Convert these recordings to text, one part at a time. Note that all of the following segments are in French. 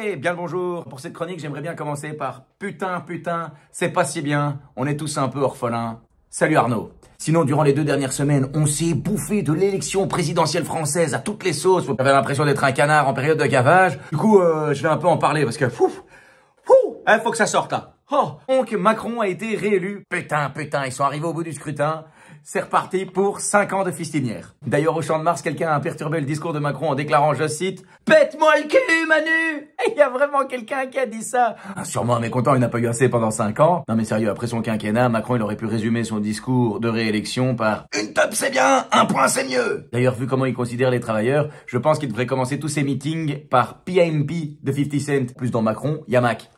Allez, bien le bonjour. Pour cette chronique, j'aimerais bien commencer par putain, c'est pas si bien. On est tous un peu orphelins. Salut Arnaud. Sinon, durant les 2 dernières semaines, on s'est bouffé de l'élection présidentielle française à toutes les sauces. J'avais l'impression d'être un canard en période de gavage. Du coup, je vais un peu en parler parce que faut que ça sorte là. Oh, donc Macron a été réélu. Putain, ils sont arrivés au bout du scrutin. C'est reparti pour 5 ans de fistinière. D'ailleurs, au Champ de Mars, quelqu'un a perturbé le discours de Macron en déclarant, je cite, « Pète-moi le cul, Manu !» Il y a vraiment quelqu'un qui a dit ça. Sûrement un mécontent, il n'a pas eu assez pendant 5 ans. Non mais sérieux, après son quinquennat, Macron, il aurait pu résumer son discours de réélection par « Une top c'est bien, un point c'est mieux !» D'ailleurs, vu comment il considère les travailleurs, je pense qu'il devrait commencer tous ses meetings par PIMP de 50 Cent. Plus dans Macron, y a Mac.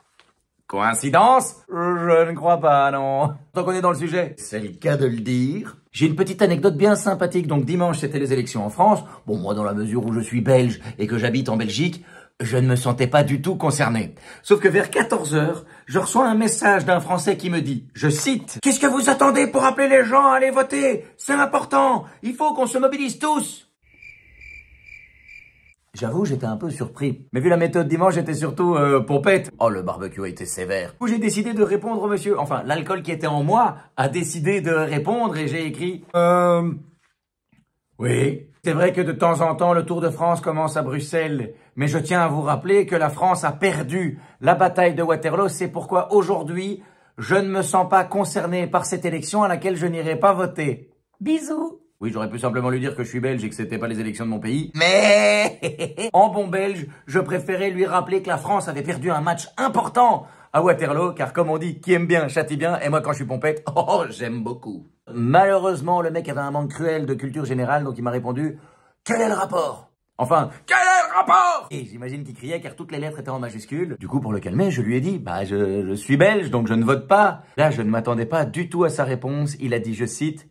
Coïncidence? Je ne crois pas, non. Tant qu'on est dans le sujet, c'est le cas de le dire. J'ai une petite anecdote bien sympathique. Donc dimanche, c'était les élections en France. Bon, moi, dans la mesure où je suis belge et que j'habite en Belgique, je ne me sentais pas du tout concerné. Sauf que vers 14 h, je reçois un message d'un Français qui me dit, je cite, « Qu'est-ce que vous attendez pour appeler les gens à aller voter? C'est important. Il faut qu'on se mobilise tous. » J'avoue, j'étais un peu surpris. Mais vu la méthode dimanche, j'étais surtout pompette. Oh, le barbecue a été sévère. Du coup, j'ai décidé de répondre au monsieur. Enfin, l'alcool qui était en moi a décidé de répondre et j'ai écrit... Oui. C'est vrai que de temps en temps, le Tour de France commence à Bruxelles. Mais je tiens à vous rappeler que la France a perdu la bataille de Waterloo. C'est pourquoi aujourd'hui, je ne me sens pas concerné par cette élection à laquelle je n'irai pas voter. Bisous. Oui, j'aurais pu simplement lui dire que je suis belge et que c'était pas les élections de mon pays. Mais en bon belge, je préférais lui rappeler que la France avait perdu un match important à Waterloo, car comme on dit, qui aime bien châtie bien, et moi quand je suis pompette, oh, j'aime beaucoup. Malheureusement, le mec avait un manque cruel de culture générale, donc il m'a répondu, quel est le rapport? Enfin, quel est le rapport? Et j'imagine qu'il criait car toutes les lettres étaient en majuscules. Du coup, pour le calmer, je lui ai dit, bah je suis belge, donc je ne vote pas. Là, je ne m'attendais pas du tout à sa réponse. Il a dit, je cite,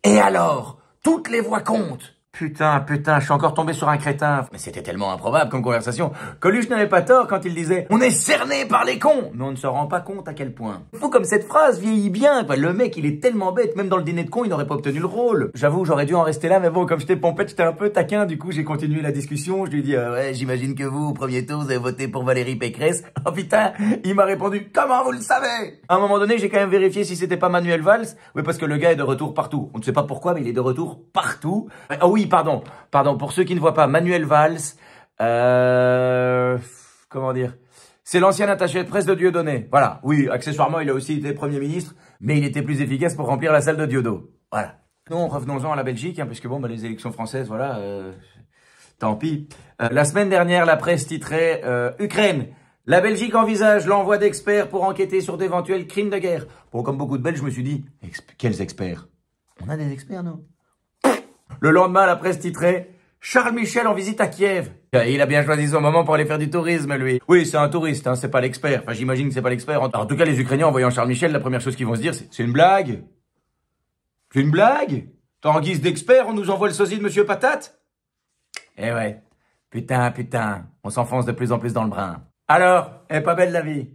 et alors, toutes les voix comptent. Putain, je suis encore tombé sur un crétin. Mais c'était tellement improbable comme conversation. Coluche n'avait pas tort quand il disait « On est cerné par les cons !» Mais on ne se rend pas compte à quel point. Fou comme cette phrase vieillit bien. Le mec, il est tellement bête. Même dans le dîner de cons, il n'aurait pas obtenu le rôle. J'avoue, j'aurais dû en rester là. Mais bon, comme j'étais pompette, j'étais un peu taquin. Du coup, j'ai continué la discussion. Je lui ai dit ouais, j'imagine que vous, au premier tour, vous avez voté pour Valérie Pécresse. » Oh putain, il m'a répondu « Comment vous le savez ?» À un moment donné, j'ai quand même vérifié si c'était pas Manuel Valls. Oui, parce que le gars est de retour partout. On ne sait pas pourquoi, mais il est de retour partout. Ah oui, pardon, pour ceux qui ne voient pas, Manuel Valls, comment dire, c'est l'ancien attaché de presse de Dieudonné. Voilà, oui, accessoirement, il a aussi été Premier ministre, mais il était plus efficace pour remplir la salle de Diodo. Voilà. Non, revenons-en à la Belgique, hein, puisque bon, les élections françaises, voilà, tant pis. La semaine dernière, la presse titrait Ukraine. La Belgique envisage l'envoi d'experts pour enquêter sur d'éventuels crimes de guerre. Bon, comme beaucoup de Belges, je me suis dit, quels experts? On a des experts, non? Le lendemain, la presse titrait « Charles Michel en visite à Kiev ». Il a bien choisi son moment pour aller faire du tourisme, lui. Oui, c'est un touriste, hein, c'est pas l'expert. Enfin, j'imagine que c'est pas l'expert. En tout cas, les Ukrainiens, en voyant Charles Michel, la première chose qu'ils vont se dire, c'est une blague. C'est une blague? En guise d'expert, on nous envoie le sosie de Monsieur Patate? Eh ouais. Putain, on s'enfonce de plus en plus dans le brin. Alors, est pas belle la vie?